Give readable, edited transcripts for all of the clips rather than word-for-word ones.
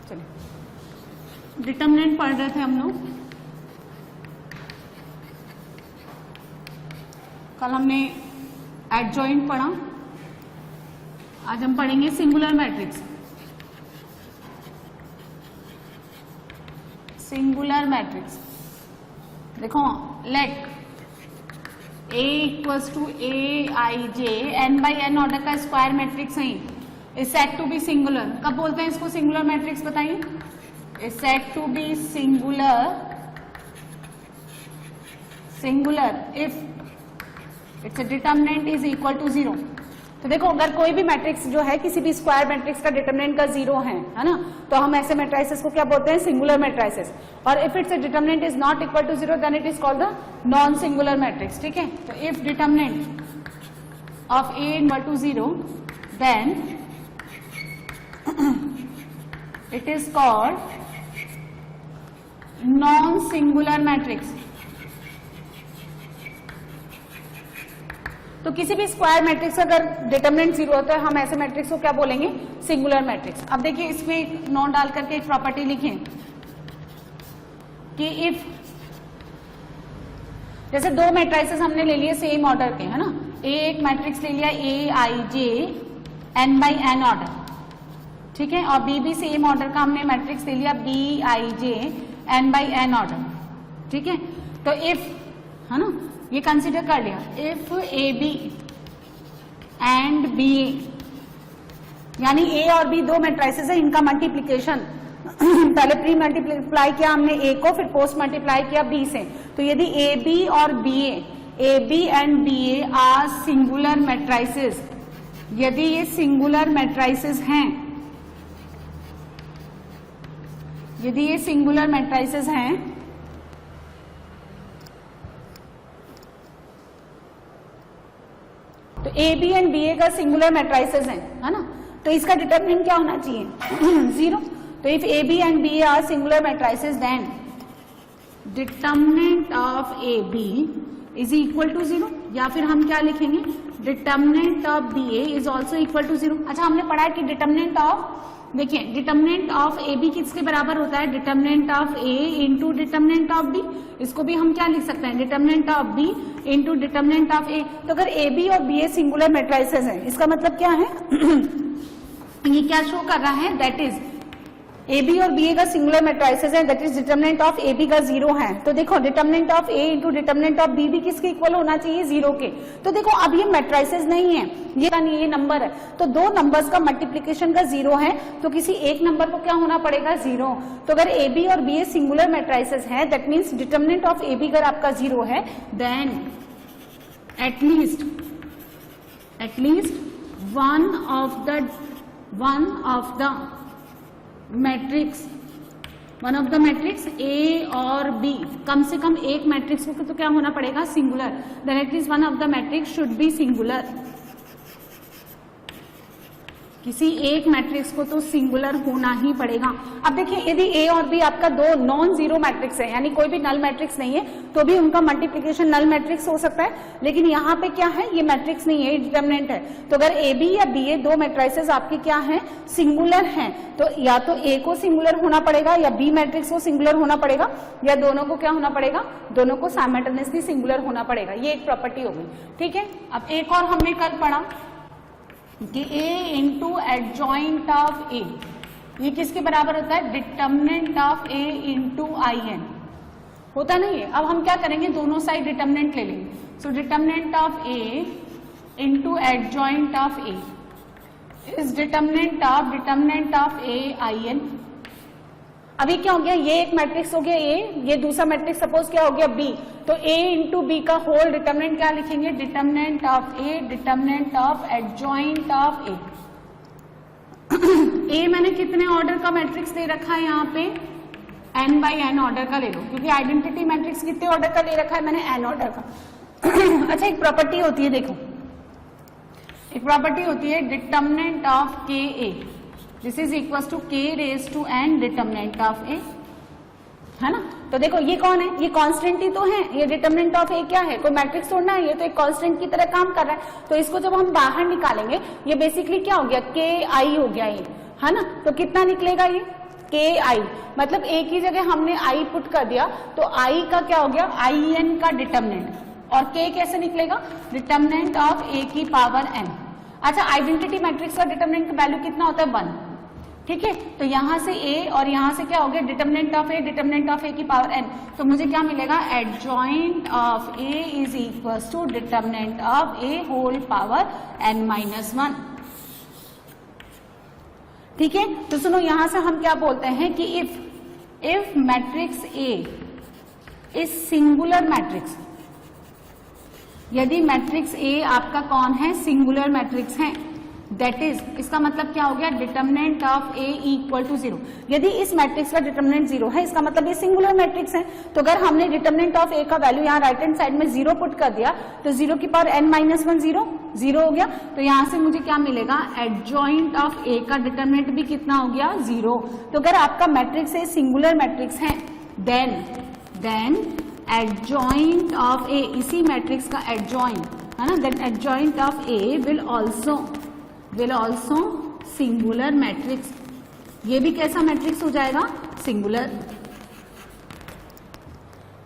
चलिए डिटर्मिनेंट पढ़ रहे थे हम लोग। कल हमने एडजॉइंट पढ़ा, आज हम पढ़ेंगे सिंगुलर मैट्रिक्स। सिंगुलर मैट्रिक्स देखो, let A equals to A I J N by N order का स्क्वायर मैट्रिक्स है, is said to be singular. कब बोलते हैं इसको सिंगुलर मैट्रिक्स, बताइए। Is said to be singular if its determinant is equal to 0। तो देखो, अगर कोई भी मैट्रिक्स जो है किसी भी स्क्वायर मैट्रिक्स का डिटर्मिनेंट का 0 है ना, तो हम ऐसे मैट्रिसेस को क्या बोलते हैं, सिंगुलर मैट्रिसेस। और if its determinant is not equal to 0 then it is called the non singular matrix. ठीक है, तो if determinant of A equal to 0 then it is called non singular matrix. तो किसी भी स्क्वायर मैट्रिक्स अगर determinant 0 होता है, हम ऐसे मैट्रिक्स को क्या बोलेंगे, सिंगुलर मैट्रिक्स। अब देखिए, इसमें एक नोट डाल करके एक प्रॉपर्टी लिखें कि इफ, जैसे दो मैट्रिसेस हमने ले लिए सेम ऑर्डर के, है ना, एक मैट्रिक्स ले लिया A I J N by N order, ठीक है, और बी भी सेम ऑर्डर का हमने मैट्रिक्स ले लिया B I J N by N order, ठीक है। तो इफ, है ना, ये कंसीडर कर लिया, if A B and B A, यानी ए और बी दो मैट्रिसेस है, इनका मल्टीप्लीकेशन पहले प्री मल्टीप्लाई किया हमने ए को, फिर पोस्ट मल्टीप्लाई किया बी से। तो यदि ए बी और B A and B A are singular matrices, यदि ये सिंगुलर मैट्रिसेस हैं, यदि ये सिंगुलर मैट्रिसेस हैं, तो A B and B A का सिंगुलर मैट्रिसेस है ना, तो इसका डिटर्मिनेंट क्या होना चाहिए, 0। तो if A B and B A are singular matrices then determinant of A B is equal to 0, या फिर हम क्या लिखेंगे, determinant of B A is also equal to 0। अच्छा, हमने पढ़ा है कि डिटर्मिनेंट ऑफ, देखिए, डिटर्मिनेंट ऑफ ए बी किसके बराबर होता है, determinant of A into determinant of B. इसको भी हम क्या लिख सकते हैं, determinant of B into determinant of A. तो अगर ए बी और बी ए सिंगुलर मैट्रिसेस है, इसका मतलब क्या है ये क्या शो कर रहा है, दैट इज ए बी और बी ए का सिंगुलर मैट्रिसेस है, that is determinant of A B का 0 है। तो देखो, determinant of A into determinant of B भी किसके इक्वल होना चाहिए, 0 के। तो देखो, अब ये मैट्रिसेस नहीं है, ये नंबर है, तो दो नंबर्स का मल्टीप्लीकेशन का 0 है, तो किसी एक नंबर को क्या होना पड़ेगा, 0। तो अगर ए बी और बी ए सिंगुलर मैट्रिसेस है, that means determinant of A B अगर आपका 0 है, then at least one of the matrix A और बी, कम से कम एक मैट्रिक्स को तो क्या होना पड़ेगा, singular. Then at least one of the matrix should be singular. किसी एक मैट्रिक्स को तो सिंगुलर होना ही पड़ेगा। अब देखिए, यदि ए और बी आपका दो नॉन जीरो मैट्रिक्स है, यानी कोई भी नल मैट्रिक्स नहीं है, तो भी उनका मल्टीप्लिकेशन नल मैट्रिक्स हो सकता है। लेकिन यहाँ पे क्या है, ये मैट्रिक्स नहीं है, डिटर्मिनेंट है। तो अगर ए बी या बी ए दो मैट्रिसेस आपके क्या है, सिंगुलर हैं, तो या तो ए को सिंगुलर होना पड़ेगा या बी मैट्रिक्स को सिंगुलर होना पड़ेगा, या दोनों को क्या होना पड़ेगा, दोनों को साइमल्टेनियसली सिंगुलर होना पड़ेगा। ये एक प्रॉपर्टी हो गई, ठीक है। अब एक और हमने कल पढ़ा कि A into adjoint of A, ये किसके बराबर होता है, determinant of A into I N, होता नहीं है। अब हम क्या करेंगे, दोनों साइड डिटर्मिनेंट ले लेंगे। So determinant of A into adjoint of A is determinant of A I N. अभी क्या हो गया, ये एक मैट्रिक्स हो गया A, ये दूसरा मैट्रिक्स सपोज क्या हो गया B, तो A इंटू बी का होल डिटर्मिनेंट क्या लिखेंगे, determinant of A determinant of adjoint of A। A मैंने कितने ऑर्डर का मैट्रिक्स दे रखा है यहाँ पे, n बाई n ऑर्डर का ले लो, क्योंकि आइडेंटिटी मैट्रिक्स कितने ऑर्डर का ले रखा है मैंने, n ऑर्डर का। अच्छा, एक प्रॉपर्टी होती है, देखो एक प्रॉपर्टी होती है determinant of K A, this is equal to k raise to n determinant of A, है ना। तो देखो ये कौन है, ये कांस्टेंट ही तो है, ये डिटर्मिनेंट ऑफ A क्या है, कोई मैट्रिक्स छोड़ना है, ये तो एक कांस्टेंट की तरह काम कर रहा है। तो इसको जब हम बाहर निकालेंगे, ये बेसिकली क्या हो गया, k i हो गया ये, है ना। तो कितना निकलेगा ये, के आई, मतलब ए की जगह हमने आई पुट कर दिया तो आई का क्या हो गया, आई एन का डिटर्मिनेंट, और के कैसे निकलेगा, डिटर्मिनेंट ऑफ ए की पावर एन। अच्छा, आइडेंटिटी मैट्रिक्स का डिटर्मिनेंट का वैल्यू कितना होता है, 1, ठीक है। तो यहां से ए और यहां से क्या हो गया, डिटर्मिनेंट ऑफ ए की पावर एन, तो मुझे क्या मिलेगा, adjoint of A is equal to determinant of A whole power N minus 1, ठीक है। तो सुनो, यहां से हम क्या बोलते हैं कि if matrix A is singular matrix, यदि मैट्रिक्स ए आपका कौन है, सिंगुलर मैट्रिक्स है, दैट इज, इसका मतलब क्या हो गया, determinant of A equal to 0। यदि इस मैट्रिक्स का डिटर्मिनेंट 0 है, इसका मतलब ये सिंगुलर मैट्रिक्स है। तो अगर हमने डिटर्मिनेंट ऑफ ए का वैल्यू यहाँ राइट हैंड साइड में 0 पुट कर दिया तो 0 की पावर n माइनस 1 0 हो गया। तो यहां से मुझे क्या मिलेगा, एडजॉइंट ऑफ ए का डिटर्मिनेंट भी कितना हो गया, 0। तो अगर आपका मैट्रिक्स ए सिंगुलर मैट्रिक्स है, देन एडजॉइंट ऑफ ए, इसी मैट्रिक्स का एडजॉइंट है ना, then adjoint of A will also singular matrix. ये भी कैसा मैट्रिक्स हो जाएगा, सिंगुलर।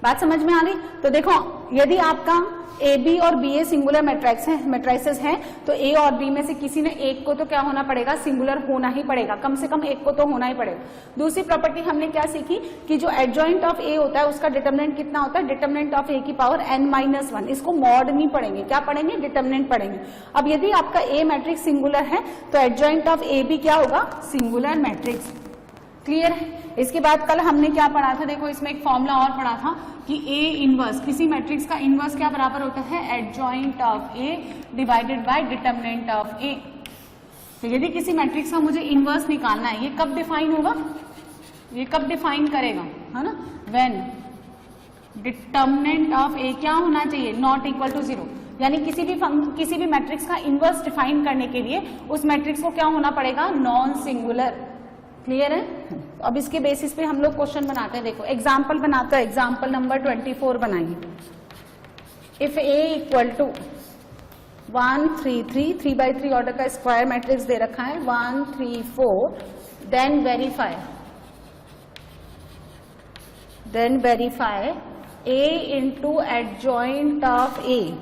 बात समझ में आ गई। तो देखो, यदि आपका ए बी और बी ए सिंगुलर मैट्रिसेस हैं तो ए और बी में से किसी ने एक को तो क्या होना पड़ेगा, सिंगुलर होना ही पड़ेगा, कम से कम एक को तो होना ही पड़ेगा। दूसरी प्रॉपर्टी हमने क्या सीखी कि जो एडजॉइंट ऑफ ए होता है उसका डिटर्मिनेंट कितना होता है, डिटर्मिनेंट ऑफ ए की पावर n माइनस 1। इसको मॉड नहीं पढ़ेंगे, क्या पढ़ेंगे, डिटर्मिनेंट पढ़ेंगे। अब यदि आपका ए मैट्रिक्स सिंगुलर है तो एडजॉइंट ऑफ ए भी क्या होगा, सिंगुलर मैट्रिक्स। क्लियर है। इसके बाद कल हमने क्या पढ़ा था, देखो इसमें एक फॉर्मूला और पढ़ा था कि ए इनवर्स, किसी मैट्रिक्स का इनवर्स क्या बराबर होता है, adjoint of A divided by determinant of A. तो यदि किसी मैट्रिक्स का मुझे इनवर्स निकालना है, ये कब डिफाइन होगा, ये कब डिफाइन करेगा, है ना, व्हेन डिटर्मिनेंट ऑफ ए क्या होना चाहिए, नॉट इक्वल टू 0। यानी किसी भी मैट्रिक्स का इनवर्स डिफाइन करने के लिए उस मैट्रिक्स को क्या होना पड़ेगा, नॉन सिंगुलर। क्लियर है। तो अब इसके बेसिस पे हम लोग क्वेश्चन बनाते हैं। देखो एग्जाम्पल बनाते हैं, एग्जाम्पल नंबर 24 बनाइए। इफ ए इक्वल टू 1 3 3 3x3 ऑर्डर का स्क्वायर मैट्रिक्स दे रखा है, 1 3 4, then verify a into adjoint of a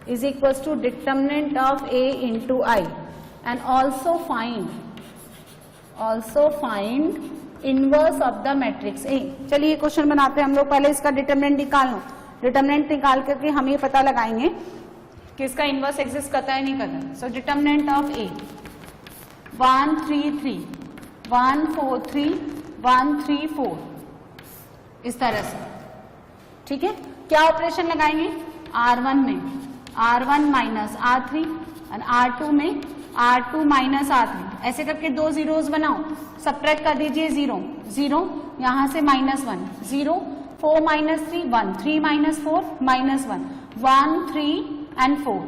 is equal to determinant of a into i, and also find inverse of the matrix A. चलिए question बनाते हैं हम लोग। पहले इसका डिटर्मिनेंट निकाल लो, डिटर्मिनेंट निकाल करके हम ये पता लगाएंगे कि इसका इनवर्स एग्जिस्ट करता है नहीं करता। सो डिटर्मिनेंट ऑफ ए 1 3 3 1 4 3 1 3 4, इस तरह से, ठीक है। क्या ऑपरेशन लगाएंगे, R1 में R1 माइनस R3 और R2 में R2 माइनस R3, ऐसे करके दो जीरोस बनाओ, सब्ट्रैक्ट कर दीजिए 0 0, यहां से -1 0, 4 माइनस 3 1, 3 माइनस 4 -1, 1 3 एंड 4।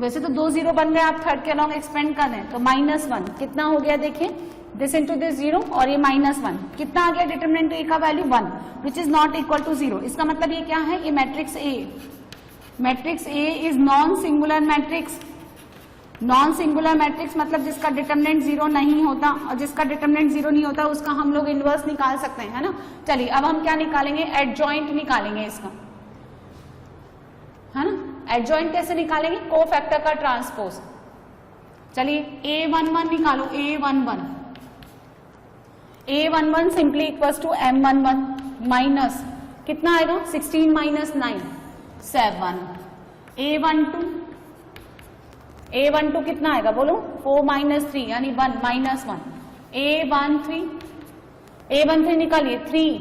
वैसे तो दो जीरो बन गए, आप थर्ड के अलॉन्ग एक्सपेंड कर दें तो -1 कितना हो गया, देखिए दिस इंटू दिस 0 और ये -1 कितना आ गया, डिटर्मिनेंट ए का value 1 which is not equal to 0। इसका मतलब ये क्या है, ये matrix A is non singular matrix. Non singular matrix मतलब जिसका डिटर्मिनेंट 0 नहीं होता, और जिसका डिटर्मिनेंट 0 नहीं होता उसका हम लोग इनवर्स निकाल सकते हैं, है ना। चलिए अब हम क्या निकालेंगे, एडजॉइंट निकालेंगे इसका, है ना। एडजॉइंट कैसे निकालेंगे, कोफैक्टर का ट्रांसपोज। चलिए A11 निकालो, A11 simply equals to M11 minus कितना आएगा, 16 माइनस 9 7। A12 कितना आएगा बोलो, 4 माइनस 3 यानी 1 -1। A13 निकालिए, 3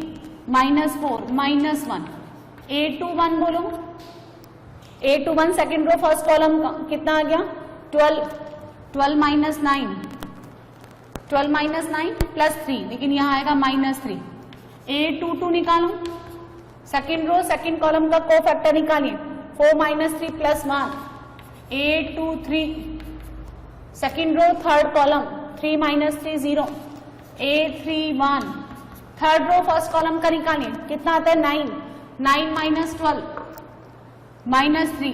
माइनस 4 -1। A21 बोलो, A21 second row first column का कितना आ गया, 12 माइनस 9 प्लस 3, लेकिन यहाँ आएगा -3। A22 निकालो, सेकेंड रो सेकेंड कॉलम का कोफैक्टर निकालिए, 4 minus 3 plus 1। A23 second row third column, 3 minus 3 0। A31 third row first column का निकालिए, कितना आता है 9 माइनस 12 -3।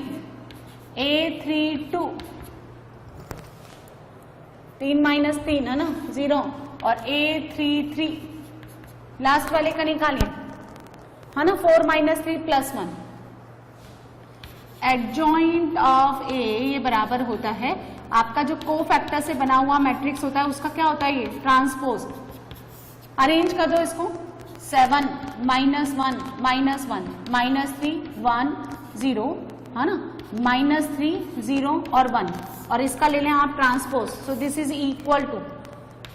A32 3 माइनस 3 है ना 0, और A33 लास्ट वाले का निकालिए, है ना, 4 - 3 + 1। एडजॉइंट ऑफ ए ये बराबर होता है आपका जो कोफैक्टर से बना हुआ मैट्रिक्स होता है उसका क्या होता है, ये ट्रांसपोज। अरेंज कर दो इसको, 7 - 1 - 1 -3 1 0, है ना, -3 0 और 1, और इसका ले लें आप transpose. So this is equal to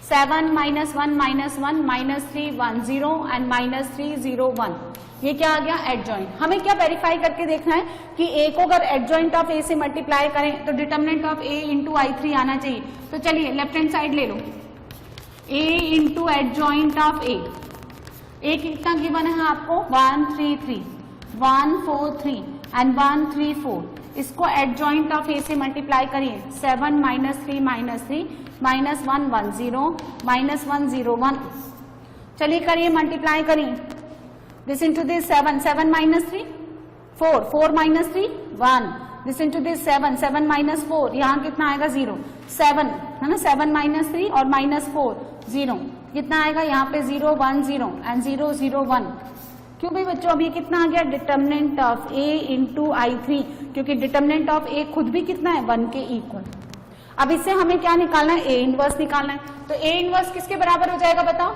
7 - 1 - 1 -3 1 0 and -3 0 1। ये क्या आ गया, एडजॉइंट। हमें क्या वेरीफाई करके देखना है कि ए को अगर एडजॉइंट ऑफ ए से मल्टीप्लाई करें तो determinant of A into I3 आना चाहिए। तो चलिए लेफ्ट हैंड साइड ले लो, ए इंटू एडजॉइंट ऑफ ए। ए कितना गिवन है आपको, 1 3 3 1 4 3 एंड 1 3 4। इसको एडजॉइंट ऑफ ए से मल्टीप्लाई करिए, 7 - 3 - 3 -1 1 0 -1 0 1। चलिए करिए, मल्टीप्लाई करिए, this into this 7 7 - 3 4 4 - 3 1, this into this 7 7 - 4, यहाँ कितना आएगा 0 7, है ना, 7 - 3 और -4 0, कितना आएगा यहाँ पे 0 1 0 एंड 0 0 1। क्यों भाई बच्चों, अब ये कितना आ गया, determinant of A into I3, क्योंकि डिटरमिनेंट ऑफ ए खुद भी कितना है, 1 के इक्वल। अब इससे हमें क्या निकालना है, ए इनवर्स निकालना है। तो ए इनवर्स किसके बराबर हो जाएगा बताओ,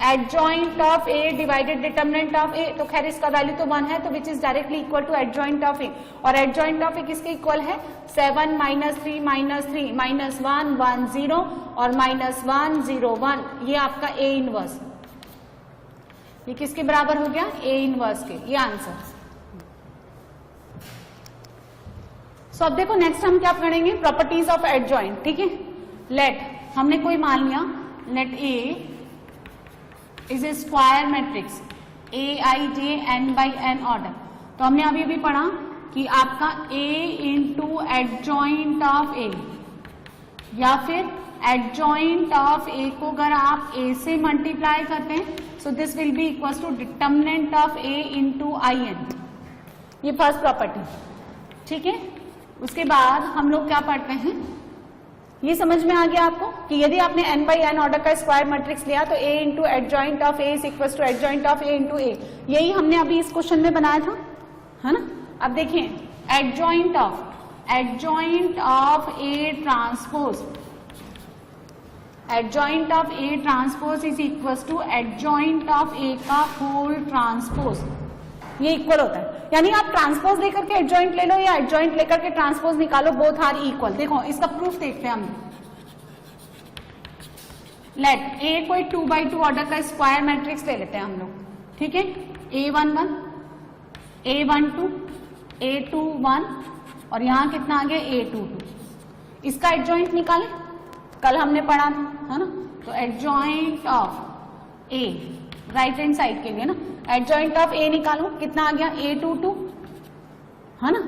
adjoint of A divided determinant of A. तो खैर इसका वैल्यू तो 1 है, तो which is directly equal to adjoint of A, और एडजॉइंट ऑफ ए किसके इक्वल है, 7 - 3 - 3 -1 1 0 और -1 0 1। ये आपका ए इनवर्स, ये किसके बराबर हो गया, ए इनवर्स के, ये आंसर। सो अब देखो नेक्स्ट हम क्या पढ़ेंगे, प्रॉपर्टीज ऑफ एडजॉइंट। ठीक है, लेट हमने कोई मान लिया, let A is a square matrix Aij n/n order. तो हमने अभी भी पढ़ा कि आपका A into adjoint of A, या फिर एडजॉइंट ऑफ ए को अगर आप A से मल्टीप्लाई करते हैं, so this will be equal to determinant of A into In। ये फर्स्ट प्रॉपर्टी, ठीक है। उसके बाद हम लोग क्या पढ़ते हैं, ये समझ में आ गया आपको कि यदि आपने n/n ऑर्डर का स्क्वायर मैट्रिक्स लिया तो A into adjoint of A is equal to adjoint of A into A. यही हमने अभी इस क्वेश्चन में बनाया था, है ना। अब देखिए adjoint of A transpose, adjoint of A transpose is equal to adjoint of A का होल ट्रांसपोज। ये इक्वल होता है, यानी आप ट्रांसपोज लेकर के एडजॉइंट ले लो या एडजॉइंट लेकर के ट्रांसपोज निकालो, बोथ आर इक्वल। देखो इसका प्रूफ देखते हैं हम। लेट ए कोई 2/2 ऑर्डर का स्क्वायर मैट्रिक्स ले लेते हैं हम लोग, ठीक है। A11 A12 A21 और यहां कितना आ गया A22। इसका एडजॉइंट निकालें, कल हमने पढ़ा था, है ना। तो adjoint of A, right hand side के लिए ना, एडजॉइंट ऑफ ए निकालो, कितना आ गया A22, है ना।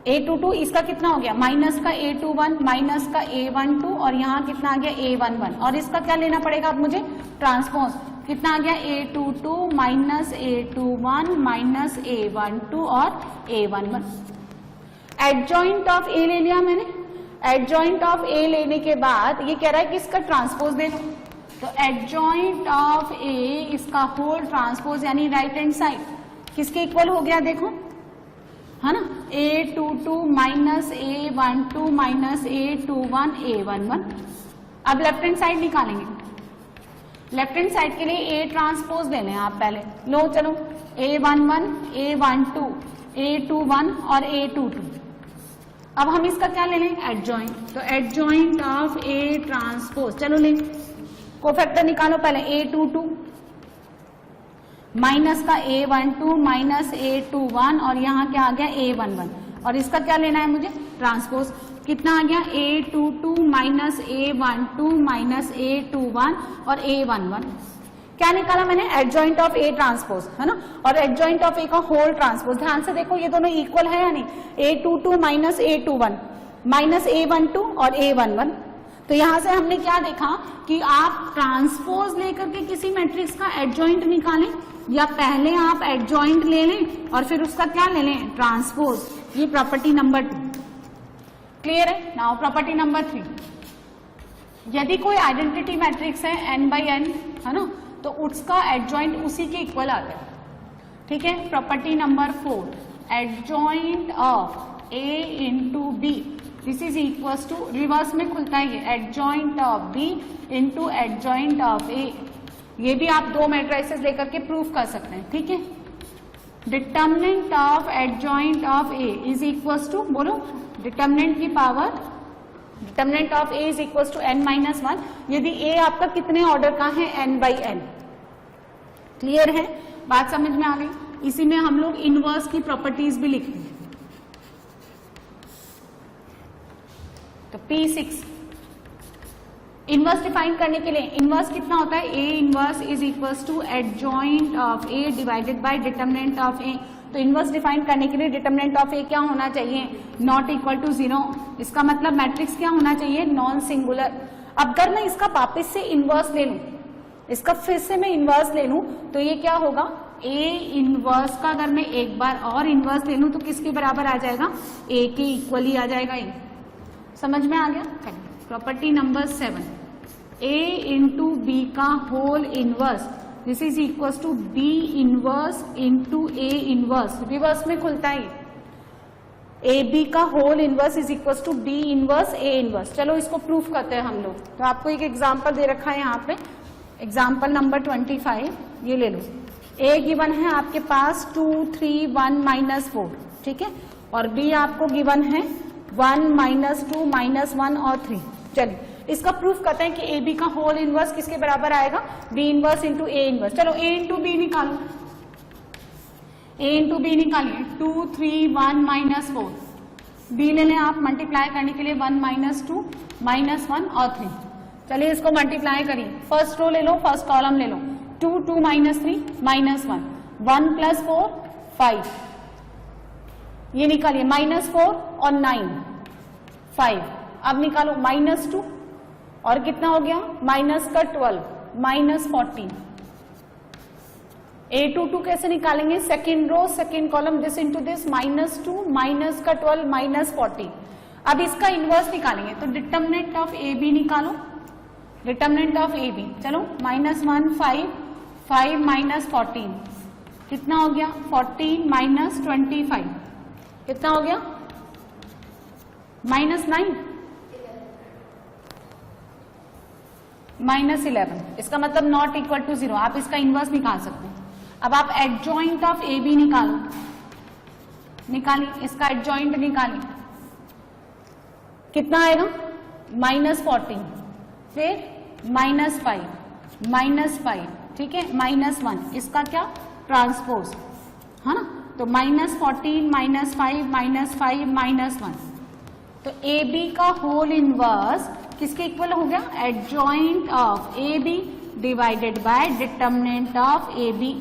A22 इसका कितना हो गया, माइनस का A21 माइनस का A12 और यहाँ कितना आ गया A11, और इसका क्या लेना पड़ेगा अब मुझे, ट्रांसपोज। कितना आ गया A22 minus A21 minus A12 और A11। एडजॉइंट ऑफ ए ले लिया मैंने। एडजॉइंट ऑफ ए लेने के बाद ये कह रहा है कि इसका ट्रांसपोज दे दो, तो एडजॉइंट ऑफ ए इसका होल ट्रांसपोज यानी राइट हैंड साइड किसके इक्वल हो गया, देखो, है ना। A22 minus A12 minus A21 A11। अब लेफ्ट हैंड साइड निकालेंगे। लेफ्ट हैंड साइड के लिए A ट्रांसपोज ले लें आप पहले, लो चलो, A11 A12 A21 और A22। अब हम इसका क्या ले लें, एडजॉइंट। तो एडजॉइंट ऑफ ए ट्रांसपोज, चलो ले, कोफैक्टर निकालो पहले, A22 माइनस का A12 माइनस A21 और यहाँ क्या आ गया A11, और इसका क्या लेना है मुझे, ट्रांसपोज। कितना आ गया A22 minus A12 minus A21 और A11। क्या निकाला मैंने, एडजॉइंट ऑफ ए ट्रांसपोज, है ना, और एडजॉइंट ऑफ ए का होल ट्रांसपोज। ध्यान से देखो ये दोनों इक्वल है या नहीं, A22 minus A21 minus A12 और A11। तो यहां से हमने क्या देखा कि आप ट्रांसपोज लेकर के किसी मैट्रिक्स का एडजॉइंट निकालें, या पहले आप एडजॉइंट ले लें और फिर उसका क्या ले लें, ट्रांसपोज। ये प्रॉपर्टी नंबर 2 क्लियर है। नाउ प्रॉपर्टी नंबर 3, यदि कोई आइडेंटिटी मैट्रिक्स है n by n, है ना, तो उसका एडजॉइंट उसी के इक्वल आता है। ठीक है, property number 4, adjoint of A into B, this is equals to, reverse में खुलता है ये, adjoint of B into adjoint of A। ये भी आप दो मैट्रिसेस लेकर के प्रूफ कर सकते हैं। ठीक है, determinant of adjoint of A is equals to, बोलो, डिटर्मिनेंट की power, determinant of A is equals to n minus 1, यदि A आपका कितने ऑर्डर का है, n by n। क्लियर है, बात समझ में आ गई। इसी में हम लोग इनवर्स की प्रॉपर्टीज भी लिखेंगे। तो P6 इनवर्स डिफाइन करने के लिए, इनवर्स कितना होता है, A inverse is equals to adjoint of A divided by determinant of A। तो इनवर्स डिफाइन करने के लिए डिटर्मिनेंट ऑफ A क्या होना चाहिए, नॉट इक्वल टू 0। इसका मतलब मैट्रिक्स क्या होना चाहिए, नॉन सिंगुलर। अब अगर मैं इसका वापस से इनवर्स ले लूं, इसका फिर से मैं इनवर्स ले लूं, तो ये क्या होगा, A इनवर्स का अगर मैं एक बार और इनवर्स ले लूं तो किसके बराबर आ जाएगा, A के इक्वल ही आ जाएगा। ये समझ में आ गया। Property number 7, A into B का whole inverse, this is equals to B inverse into A inverse, reverse में खुलता है। ए बी का whole inverse is equals to B inverse A inverse. चलो इसको प्रूफ करते हैं हम लोग। तो आपको एक एग्जांपल दे रखा है यहाँ पे, एग्जाम्पल नंबर 25, ये ले लो। A गिवन है आपके पास 2 3 1 माइनस 4, ठीक है, और B आपको गिवन है 1 माइनस 2 माइनस 1 और 3। चलिए इसका प्रूफ करते हैं कि ए बी का होल इनवर्स किसके बराबर आएगा, B inverse into A inverse. चलो ए इंटू बी निकालो, ए इंटू बी निकालिए, 2 3 1 माइनस 4, बी ले लें आप मल्टीप्लाई करने के लिए, 1 माइनस 2 माइनस 1 और 3। चलिए इसको मल्टीप्लाई करिए, फर्स्ट रो ले लो, फर्स्ट कॉलम ले लो, 2 2 माइनस 3 माइनस 1, 1 प्लस 4 5, ये निकालिए, माइनस 4 और 9 5। अब निकालो माइनस 2 और कितना हो गया, माइनस का 12 माइनस 14। A टू 2 कैसे निकालेंगे, second row second column, this into this, minus 2 minus का 12 माइनस 14। अब इसका इनवर्स निकालेंगे, तो डिटर्मिनेंट ऑफ ए बी निकालो, डिटर्मिनेंट ऑफ ए बी। चलो माइनस 1 5 5 माइनस 14 कितना हो गया, 14 माइनस 25 कितना हो गया, माइनस 9 माइनस 11। इसका मतलब नॉट इक्वल टू 0। आप इसका इनवर्स निकाल सकते हैं। अब आप एडजॉइंट ऑफ ए बी निकालो, निकालिए, इसका एडजॉइंट निकालिए, कितना आएगा, माइनस 14, फिर माइनस 5 माइनस 5, ठीक है, माइनस 1, इसका क्या, ट्रांसपोज, है ना। तो माइनस 14 माइनस 5 माइनस 5 माइनस 1, तो ए बी का होल इनवर्स किसके इक्वल हो गया, adjoint of A B divided by determinant of A B.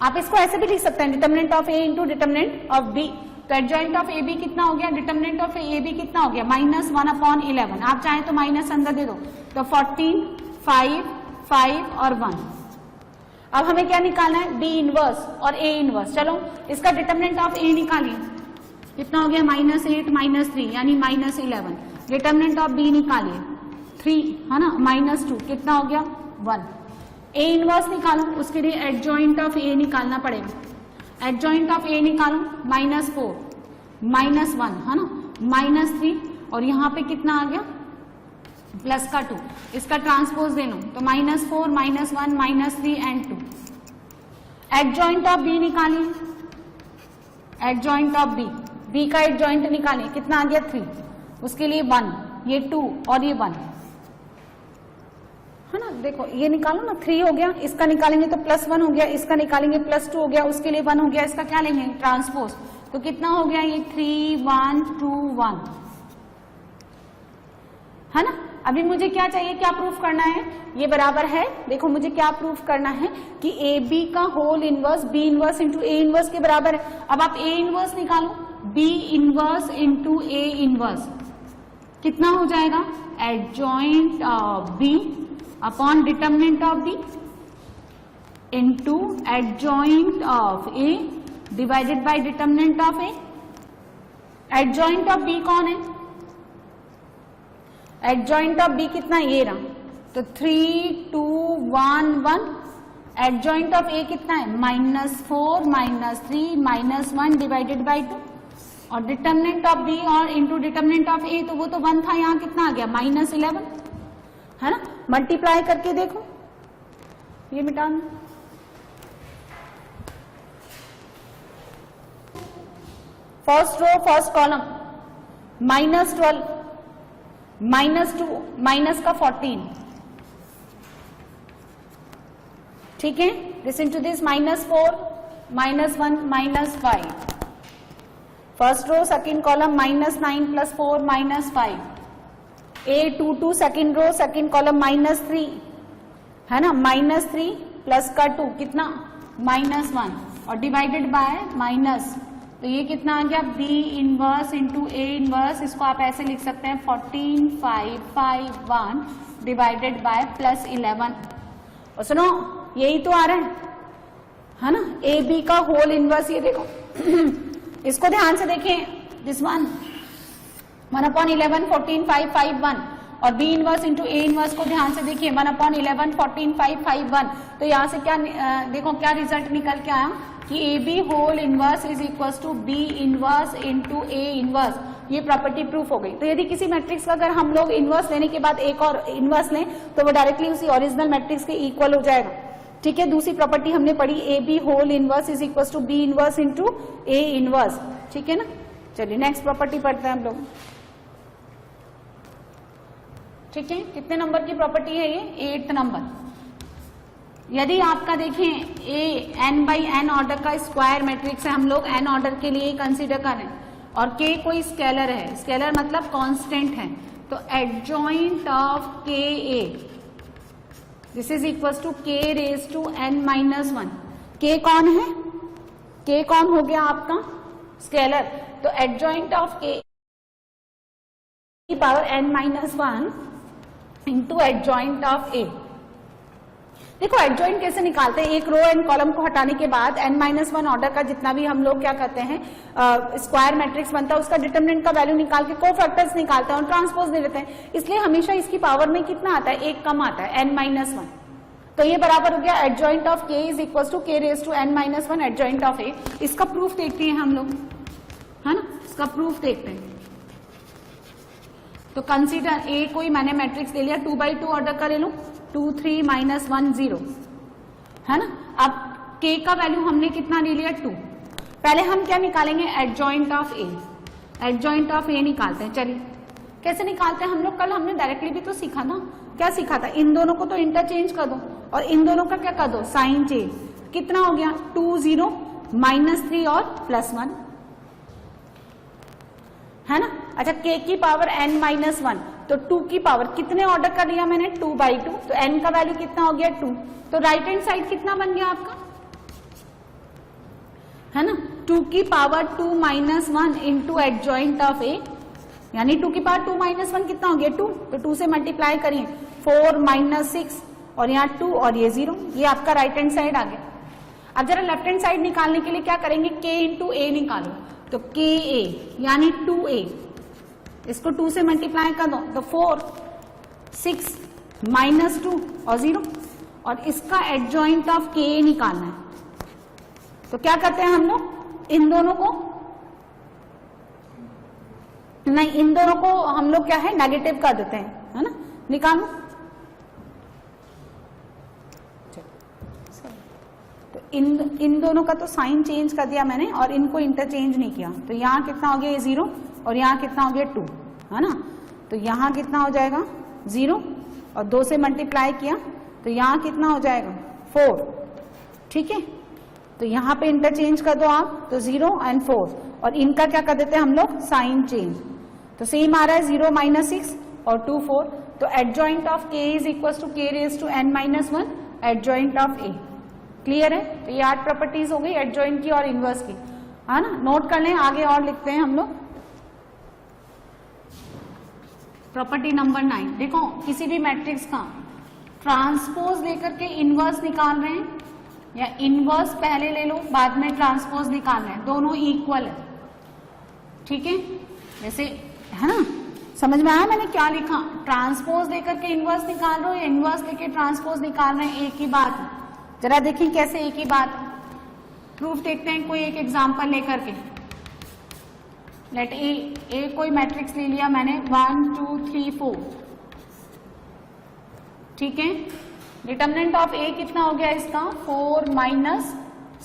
आप इसको ऐसे भी लिख सकते हैं, determinant of A into determinant of B. तो एडजॉइंट ऑफ ए बी कितना हो गया, डिटर्मिनेंट ऑफ ए बी कितना हो गया, माइनस 1/11। आप चाहें तो माइनस अंदर दे दो, तो 14 5 5 और 1। अब हमें क्या निकालना है, बी इनवर्स और ए इनवर्स। चलो इसका डिटर्मिनेंट ऑफ ए निकालिए, कितना हो गया, माइनस 8 माइनस 3 यानी माइनस 11। डिटर्मिनेंट ऑफ बी निकालिए, 3 है ना, माइनस 2 कितना हो गया, 1। ए इनवर्स निकालो, उसके लिए एडजॉइंट ऑफ ए निकालना पड़ेगा। एडजॉइंट ऑफ ए निकालो, माइनस 4 माइनस 1 है ना, माइनस 3 और यहाँ पे कितना आ गया, प्लस का 2। इसका ट्रांसपोज दे लो, तो minus 4 minus 1 minus 3 and 2। Adjoint of B निकालिए, एडजॉइंट ऑफ बी, बी का एडजॉइंट निकालिए, कितना आ गया, 3, उसके लिए 1, ये 2 और ये 1 है ना। देखो ये निकालो ना, 3 हो गया, इसका निकालेंगे तो प्लस 1 हो गया, इसका निकालेंगे प्लस 2 हो गया, उसके लिए 1 हो गया, इसका क्या लेंगे, ट्रांसपोज। तो कितना हो गया, ये 3 1 2 1 है ना। अभी मुझे क्या चाहिए, क्या प्रूफ करना है, ये बराबर है, देखो मुझे क्या प्रूफ करना है कि ए बी का whole inverse B inverse into A inverse के बराबर है। अब आप ए इनवर्स निकालो, B inverse into A inverse कितना हो जाएगा, adjoint of B upon determinant of B into adjoint of A divided by determinant of A. Adjoint of B कौन है, एडजॉइंट ऑफ बी कितना, ये रहा, तो 3 2 1 1। एडजॉइंट ऑफ ए कितना है, -4 -3 -1 डिवाइडेड बाई 2। और डिटर्मिनेंट ऑफ बी और इंटू डिटर्मिनेंट ऑफ ए, तो वो तो 1 था, यहाँ कितना आ गया -11, है ना। मल्टीप्लाई करके देखो, ये मिटा दो। First row first column -12 -2 minus का 14, ठीक है। Listen to this, -4 -1 -5। First row second column -9 + 4 -5। A22 second row second column -3, है ना, -3 प्लस का 2 कितना -1 और डिवाइडेड बाय माइनस, तो ये कितना आ गया B inverse into A inverse. इसको आप ऐसे लिख सकते हैं 14 5 5 1 डिवाइडेड बाय +11। और सुनो, यही तो आ रहा है ना, AB का होल इनवर्स, ये देखो इसको ध्यान से देखें, दिस वन 1/11 14 5 5 1, और B inverse into A inverse को ध्यान से देखिए 1/11 14 5 5 1। तो यहाँ से क्या देखो क्या रिजल्ट निकल के आया कि AB whole inverse is equal to B inverse into A inverse. ये प्रॉपर्टी प्रूफ हो गई। तो यदि किसी मैट्रिक्स का अगर हम लोग इनवर्स लेने के बाद एक और इनवर्स लें तो वो डायरेक्टली उसी ओरिजिनल मैट्रिक्स के इक्वल हो जाएगा, ठीक है। दूसरी प्रॉपर्टी हमने पढ़ी, AB whole inverse is equal to B inverse into A inverse, ठीक है ना। चलिए नेक्स्ट प्रॉपर्टी पढ़ते हैं हम लोग, ठीक है। कितने नंबर की प्रॉपर्टी है ये, 8th नंबर। यदि आपका देखें A n/n ऑर्डर का स्क्वायर मैट्रिक्स है, हम लोग n ऑर्डर के लिए कंसीडर करें, और K कोई स्केलर है, स्केलर मतलब कांस्टेंट है, तो adjoint of KA this is equal to K⁻n-1। K कौन है, K कौन हो गया आपका स्केलर, तो एडजॉइंट ऑफ K की power n-1 into adjoint of A। देखो एडजॉइंट कैसे निकालते हैं, एक रो एंड कॉलम को हटाने के बाद n-1 ऑर्डर का जितना भी हम लोग क्या करते हैं स्क्वायर मैट्रिक्स बनता है, उसका डिटरमिनेंट का वैल्यू निकाल के कोफैक्टर्स निकालते हैं और ट्रांसपोज दे देते हैं। इसलिए हमेशा इसकी पावर में कितना आता है, एक कम आता है, n-1। तो ये बराबर हो गया adjoint of K is equal to K⁻n-1 adjoint of A। इसका प्रूफ देखते हैं हम लोग, है ना, इसका प्रूफ देखते हैं। तो कंसीडर A कोई मैंने मैट्रिक्स ले लिया 2/2 ऑर्डर का ले लो, 2 3 -1 0, है ना। अब K का वैल्यू हमने कितना ले लिया 2। पहले हम क्या निकालेंगे, adjoint of A। Adjoint of A निकालते हैं। चलिए कैसे निकालते हैं हम लोग, कल हमने डायरेक्टली भी तो सीखा ना, क्या सीखा था, इन दोनों को तो इंटरचेंज कर दो और इन दोनों का क्या कर दो, साइन चेंज। कितना हो गया 2 0 -3 और +1, है ना। अच्छा K की पावर n-1, तो 2 की पावर कितने ऑर्डर कर लिया मैंने 2/2, तो n का वैल्यू कितना हो गया 2। तो राइट हैंड साइड कितना बन गया आपका, है ना, 2 की power 2 -1 into adjoint of A, यानी 2 की पावर 2 -1 कितना हो गया 2, तो 2 से मल्टीप्लाई करिए 4 -6 और यहाँ 2 और ये 0, ये आपका राइट हैंड साइड आ गया। अब जरा लेफ्ट हैंड साइड निकालने के लिए क्या करेंगे, K इंटू A निकालो, तो KA यानी 2A, इसको 2 से मल्टीप्लाई कर दो तो 4 6 -2 और 0, और इसका एडजॉइंट ऑफ KA निकालना है। तो क्या करते हैं हम लोग, इन दोनों को नहीं, इन दोनों को हम लोग क्या है नेगेटिव कर देते हैं, है ना, निकालो। तो इन दोनों का तो साइन चेंज कर दिया मैंने और इनको इंटरचेंज नहीं किया, तो यहाँ कितना हो गया ये 0 और यहाँ कितना हो गया 2, है ना। तो यहाँ कितना हो जाएगा 0 और 2 से मल्टीप्लाई किया तो यहाँ कितना हो जाएगा 4, ठीक है। तो यहाँ पे इंटरचेंज कर दो आप, तो 0 और 4, और इनका क्या कर देते हैं हम लोग साइन चेंज, तो सेम आ रहा है 0 -6 और 2 4। तो adjoint of K is equal to K⁻n-1 adjoint of A। Clear है। तो ये 8 प्रॉपर्टीज हो गई एडजॉइंट की और इनवर्स की, है ना। नोट कर लें, आगे और लिखते हैं हम लोग। प्रॉपर्टी नंबर 9, देखो किसी भी मैट्रिक्स का ट्रांसपोज लेकर के इनवर्स निकाल रहे हैं या इनवर्स पहले ले लो बाद में ट्रांसपोज निकाल रहे हैं, दोनों इक्वल है, ठीक है। जैसे है ना, समझ में आया मैंने क्या लिखा? ट्रांसपोज लेकर के इनवर्स निकाल रहे हो या इनवर्स लेके ट्रांसपोज निकाल रहे हैं, एक ही बात। जरा देखिए कैसे एक ही बात। प्रूफ देखते हैं कोई एक एग्जांपल लेकर के। लेट ए कोई मैट्रिक्स ले लिया मैंने 1 2 3 4, ठीक है। डिटर्मिनेंट ऑफ ए कितना हो गया इसका? 4 -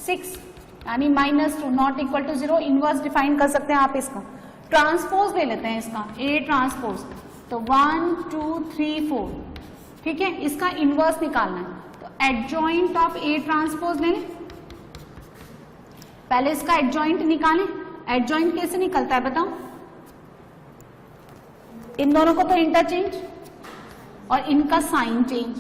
6 यानी -2 not equal to 0। Inverse define कर सकते हैं आप इसका। ट्रांसपोज ले लेते हैं इसका, ए ट्रांसपोज, तो 1 2 3 4, ठीक है। इसका इनवर्स निकालना है तो एडजॉइंट ऑफ ए ट्रांसपोज ले लें। पहले इसका एडजॉइंट निकालें। एडजॉइंट कैसे निकलता है बताओ? इन दोनों को तो इंटरचेंज और इनका साइन चेंज,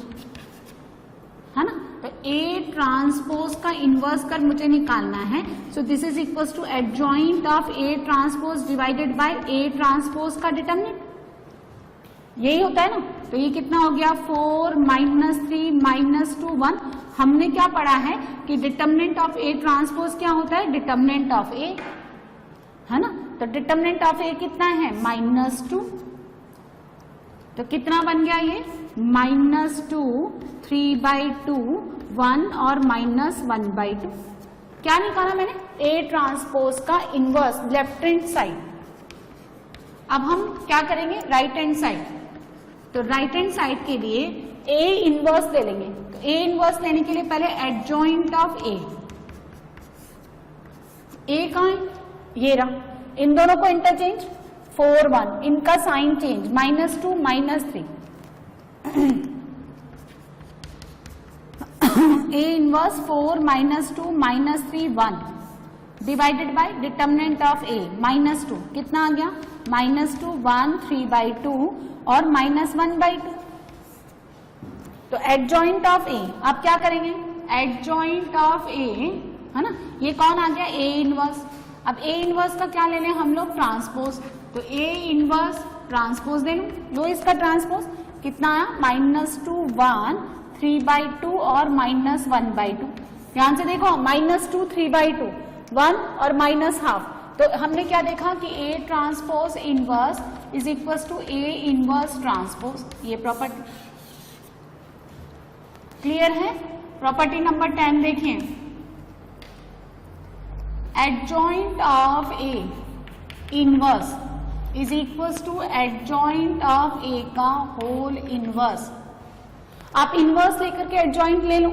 है ना। तो ए ट्रांसपोज का इनवर्स कर मुझे निकालना है। So this is equals to adjoint of A transpose divided by A transpose का डिटर्मिनेंट। यही होता है ना। तो ये कितना हो गया? 4 - 3 - 2 1। हमने क्या पढ़ा है कि डिटर्मिनेंट ऑफ ए ट्रांसपोज क्या होता है? डिटर्मिनेंट ऑफ ए, है ना। तो डिटर्मिनेंट ऑफ ए कितना है? -2। तो कितना बन गया ये? -2 3/2 1 और -1/2। क्या निकाला मैंने? ए ट्रांसपोज का इनवर्स लेफ्ट हैंड साइड। अब हम क्या करेंगे? Right hand side. तो राइट हैंड साइड के लिए ए इनवर्स ले लेंगे। तो ए इनवर्स लेने के लिए पहले एडजॉइंट ऑफ ए कहां है? ये रहा। इन दोनों को इंटरचेंज 4 1, इनका sign change -2 -3। A inverse 4 -2 -3 1 divided by determinant of A -2 कितना आ गया? -2 1 3/2 और -1/2। तो एडजॉइंट ऑफ ए, आप क्या करेंगे? एडजॉइंट ऑफ ए, है ना। ये कौन आ गया? A inverse. अब ए इनवर्स का क्या ले लें हम लोग? ट्रांसपोज। तो ए इनवर्स ट्रांसपोज ले लो इसका ट्रांसपोज कितना आया? -2 1 3/2 और -1/2। ध्यान से देखो, -2 3/2 1 और -1/2। तो हमने क्या देखा कि A transpose inverse is equal to A inverse transpose. ये प्रॉपर्टी क्लियर है। प्रॉपर्टी नंबर 10 देखें। Adjoint of A inverse is equal to adjoint of A का होल इनवर्स। आप इनवर्स लेकर के एडजॉइंट ले लो।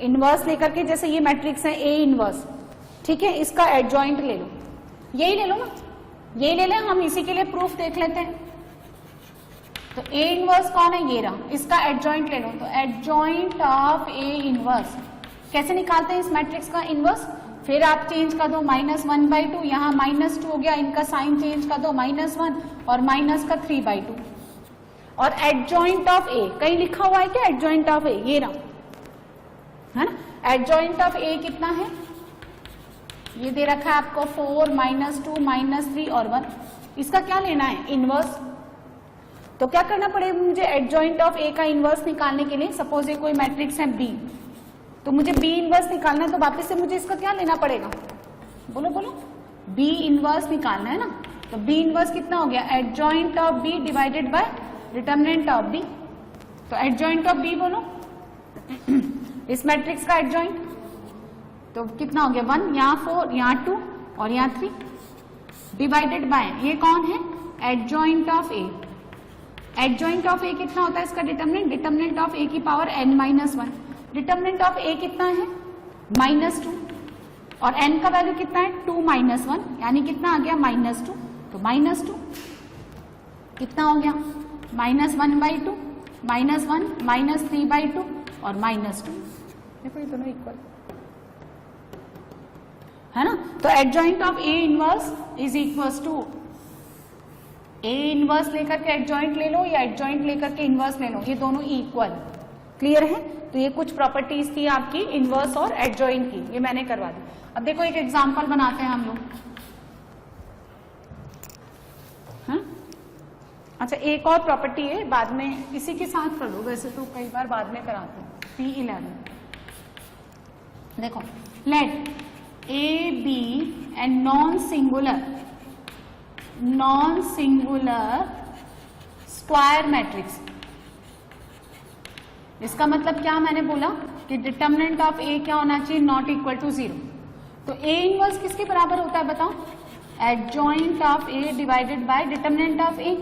इनवर्स लेकर के, जैसे ये मैट्रिक्स है ए इनवर्स, ठीक है, इसका एडजॉइंट ले लो। यही ले लो ना, यही ले लें। हम इसी के लिए प्रूफ देख लेते हैं। तो ए इनवर्स कौन है? ये रहा। इसका एडजॉइंट ले लो। तो एडजॉइंट ऑफ ए इनवर्स कैसे निकालते हैं इस मैट्रिक्स का इनवर्स? फिर आप चेंज कर दो -1/2, यहाँ -2 हो गया, इनका साइन चेंज कर दो -1 और माइनस का 3/2। और एडजॉइंट ऑफ ए कहीं लिखा हुआ है क्या? एडजॉइंट ऑफ ए ये रहा, है ना। एडजॉइंट ऑफ ए कितना है? ये दे रखा है आपको 4 -2 -3 और 1। इसका क्या लेना है? इनवर्स। तो क्या करना पड़ेगा मुझे एडजॉइंट ऑफ ए का इनवर्स निकालने के लिए? सपोज ये कोई मैट्रिक्स है बी, तो मुझे बी इनवर्स निकालना है। तो वापस से मुझे इसका क्या लेना पड़ेगा? बोलो बोलो। बी इनवर्स निकालना है ना। तो बी इनवर्स कितना हो गया? Adjoint of B divided by determinant of B. तो एडजॉइंट ऑफ बी बोलो इस मैट्रिक्स का एडजॉइंट। तो कितना हो गया? 1, यहाँ 4, यहाँ 2 और यहाँ 3 डिवाइडेड बाय ये कौन है? Adjoint of A. Adjoint of A कितना होता है इसका डिटर्मिनेंट? डिटर्मिनेंट ऑफ ए की power n-1। Determinant of A कितना है? -2 और n का वैल्यू कितना है? 2 - 1 यानी कितना आ गया? -2। तो -2 कितना हो गया? -1/2 -1 -3/2 और -2। देखो ये दोनों इक्वल है ना। तो adjoint of A inverse is equal to A inverse लेकर के एडजॉइंट ले लो या एडजॉइंट लेकर के इनवर्स ले लो, ये दोनों इक्वल। क्लियर है। तो ये कुछ प्रॉपर्टीज थी आपकी इनवर्स और एडजॉइंट की, ये मैंने करवा दी। अब देखो एक एग्जांपल बनाते हैं हम लोग। हाँ? अच्छा, एक और प्रॉपर्टी है, बाद में इसी के साथ कर लो, वैसे तो कई बार बाद में कराते हैं। P11 देखो, let A B and non singular non singular square matrix. इसका मतलब क्या मैंने बोला कि डिटर्मिनेंट ऑफ ए क्या होना चाहिए, नॉट इक्वल टू 0। तो ए इनवर्स किसके बराबर होता है बताओ, adjoint of A divided by determinant of A.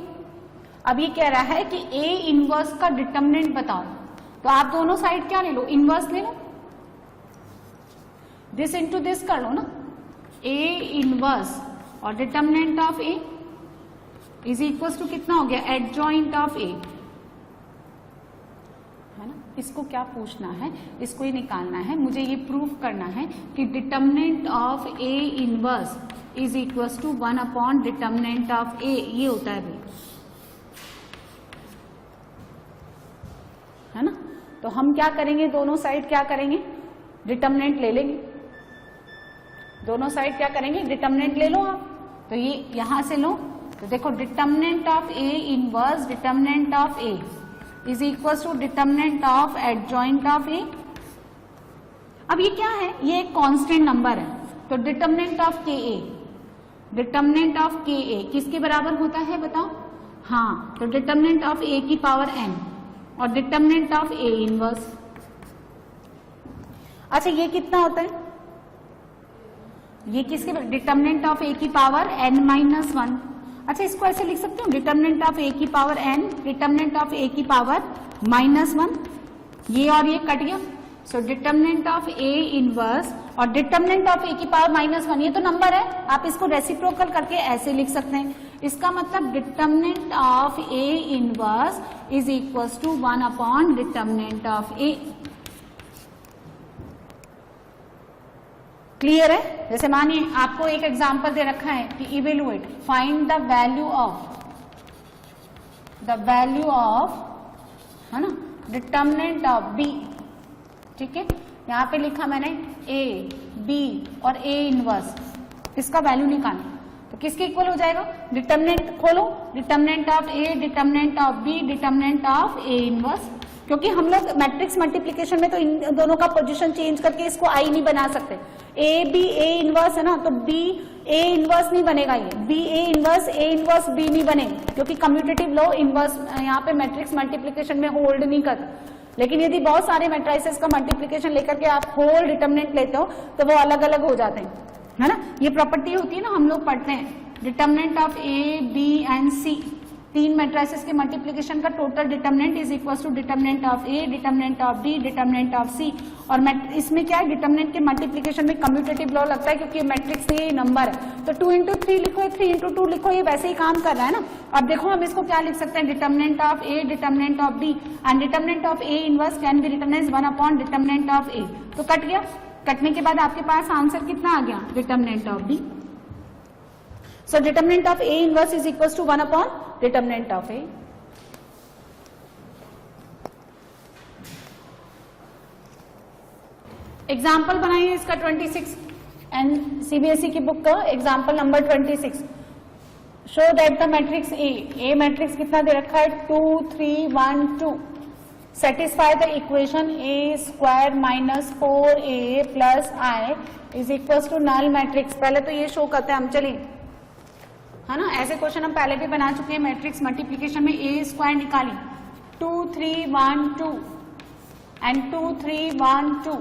अब ये कह रहा है कि ए इनवर्स का डिटर्मिनेंट बताओ, तो आप दोनों साइड क्या ले लो, इनवर्स ले लो, दिस इंटू दिस कर लो ना, ए इनवर्स और determinant of A is equal to कितना हो गया, एडजॉइंट ऑफ ए, है ना। इसको क्या पूछना है, इसको ही निकालना है, मुझे ये प्रूव करना है कि determinant of A inverse is equal to 1 upon determinant of A, ये होता है भाई, है ना। तो हम क्या करेंगे, दोनों साइड क्या करेंगे, डिटर्मिनेंट ले लेंगे, दोनों साइड क्या करेंगे, डिटर्मिनेंट ले लो आप। तो ये यहां से लो, तो देखो determinant of A inverse determinant of A is equal to determinant of adjoint of A. अब ये क्या है, ये एक कांस्टेंट नंबर है, तो determinant of K A, determinant of K ए किसके बराबर होता है बताओ, हाँ, तो डिटर्मिनेंट ऑफ ए की पावर n और डिटर्मिनेंट ऑफ ए इनवर्स। अच्छा ये कितना होता है, ये किसके, डिटर्मिनेंट ऑफ ए की पावर n-1। अच्छा इसको ऐसे लिख सकते हो, डिटर्मिनेंट ऑफ ए की पावर n, डिटर्मिनेंट ऑफ ए की पावर -1, ये और ये कट गया। सो डिटर्मिनेंट ऑफ ए इनवर्स और डिटर्मिनेंट ऑफ ए की पावर -1, ये तो नंबर है, आप इसको रेसिप्रोकल करके ऐसे लिख सकते हैं। इसका मतलब determinant of A inverse is equal to 1 upon determinant of A. Clear है। जैसे मानिए आपको एक एग्जांपल दे रखा है कि evaluate, find the value of, है ना, डिटर्मिनेंट ऑफ बी, ठीक है। यहां पे लिखा मैंने ए, बी और ए इनवर्स, इसका वैल्यू निकालना, तो किसके इक्वल हो जाएगा, डिटर्मिनेंट खोलो, determinant of A, determinant of B, determinant of A inverse. क्योंकि हम लोग मैट्रिक्स मल्टीप्लिकेशन में तो इन दोनों का पोजीशन चेंज करके इसको आई नहीं बना सकते, ए बी ए इनवर्स है ना, तो बी ए इनवर्स नहीं बनेगा, ये बी ए इनवर्स बी नहीं बनेगा, क्योंकि कम्यूटेटिव लॉ इनवर्स यहाँ पे मैट्रिक्स मल्टीप्लिकेशन में होल्ड नहीं करता। लेकिन यदि बहुत सारे मैट्रिसेस का मल्टीप्लिकेशन लेकर के आप होल डिटर्मिनेंट लेते हो तो वो अलग अलग हो जाते हैं, है ना। ये प्रॉपर्टी होती है ना, हम लोग पढ़ते हैं, determinant of A B and C, तीन मैट्रिसेस के मल्टीप्लिकेशन का total determinant is equal to determinant of A, determinant of B, determinant of C. और इसमें क्या है, डिटर्मिनेंट के मल्टीप्लिकेशन में कम्यूटेटिव लॉ लगता है, क्योंकि मैट्रिक्स ये नंबर है, तो 2 into 3 लिखो, 3 into 2 लिखो, ये वैसे ही काम कर रहा है ना। अब देखो हम इसको क्या लिख सकते हैं, determinant of A, determinant of B and determinant of A inverse can be written as 1 upon determinant of A. तो कट गया, कटने के बाद आपके पास आंसर कितना आ गया, determinant of B. So determinant of A inverse is equals to 1 upon determinant of A. Example बनाइए इसका 26 एंड सीबीएसई की बुक का example number 26। Show that the matrix A matrix कितना दे रखा है, 2 3 1 2, satisfy the equation A square minus 4a plus I is equal to null matrix. पहले तो ये शो करते हैं हम, चलिए, है ना। ऐसे क्वेश्चन हम पहले भी बना चुके हैं, मैट्रिक्स मल्टीप्लिकेशन में ए स्क्वायर निकाली, 2 3 1 2 एंड 2 3 1 2,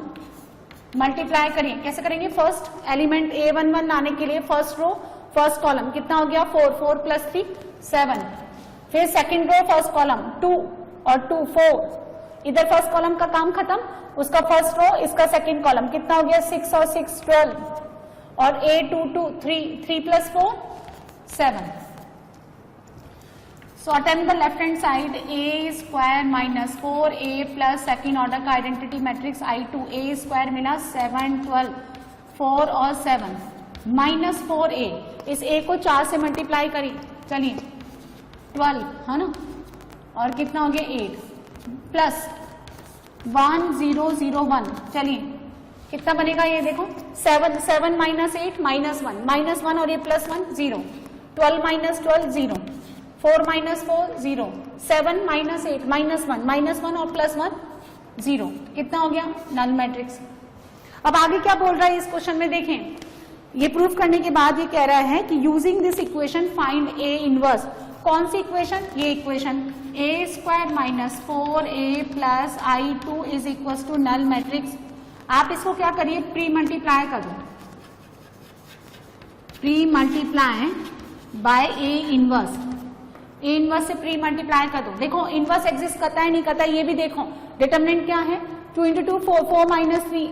मल्टीप्लाई करिए, कैसे करेंगे, फर्स्ट एलिमेंट A11 लाने के लिए फर्स्ट रो फर्स्ट कॉलम कितना हो गया, 4 4 प्लस 3 7, फिर सेकंड रो फर्स्ट कॉलम 2 और 2 4, इधर फर्स्ट कॉलम का काम खत्म, उसका फर्स्ट रो इसका सेकंड कॉलम कितना हो गया, 6 और 6 12, और A2 2 3 3 plus 4 7. So attempt the left hand side, a square minus 4a plus second order का identity matrix I2, a square मिला 7 12 4 और 7 माइनस 4a, इस a को 4 से मल्टीप्लाई करिए, चलिए 12 है ना, और कितना हो गया 8 प्लस 1 0 0 1, चलिए कितना बनेगा ये देखो, 7 7 माइनस 8 माइनस 1 और ये plus 1 0, 12 minus 12 0, 4 minus 4 0, 7 minus 8 minus 1 और प्लस 1 0, कितना हो गया नल मैट्रिक्स। अब आगे क्या बोल रहा है इस क्वेश्चन में देखें, ये प्रूफ करने के बाद ये कह रहा है कि using this equation find A inverse. कौन सी इक्वेशन? ये equation A square minus 4a plus i2 is equal to null matrix. आप इसको क्या करिए, प्री मल्टीप्लाई कर दो, pre multiply by A inverse. A inverse से प्री मल्टीप्लाई कर दो। देखो इनवर्स एग्जिस्ट करता है नहीं करता ये भी देखो। डिटर्मिनेंट क्या है? 2 × 2 4, 4 - 3।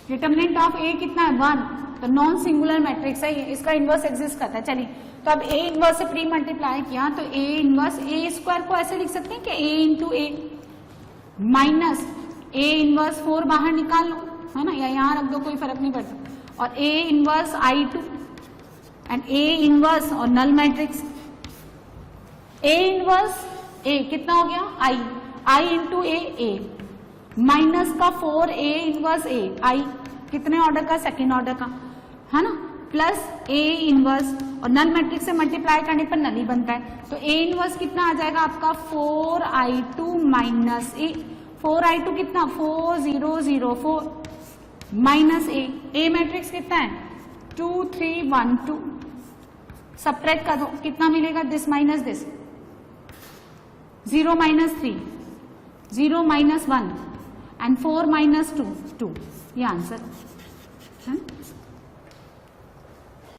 डिटर्मिनेंट ऑफ ए कितना है? 1। तो नॉन सिंगुलर मैट्रिक्स है ये, इसका इनवर्स एग्जिस्ट करता है। चलिए तो अब ए इनवर्स से प्री मल्टीप्लाई किया तो ए इनवर्स, ए स्क्वायर को ऐसे लिख सकते हैं कि a × a minus A inverse 4 बाहर निकाल लो, है ना, या यहां रख दो, कोई फर्क नहीं पड़ता। और A inverse i2 and A inverse और नल मैट्रिक्स। ए इनवर्स ए कितना हो गया? i × a माइनस का 4a इनवर्स a, i कितने ऑर्डर का? सेकेंड ऑर्डर का, है ना, प्लस ए इनवर्स और नल मैट्रिक्स से मल्टीप्लाई करने पर नल ही बनता है। तो ए इनवर्स कितना आ जाएगा आपका? 4i2 माइनस ए। 4i2 कितना? 4 0 0 4 माइनस ए मैट्रिक्स कितना है? 2 3 1 2। सब्ट्रैक्ट कर दो, कितना मिलेगा? This minus this, 0 - 3, 0 - 1 and 4 - 2 2। ये आंसर है।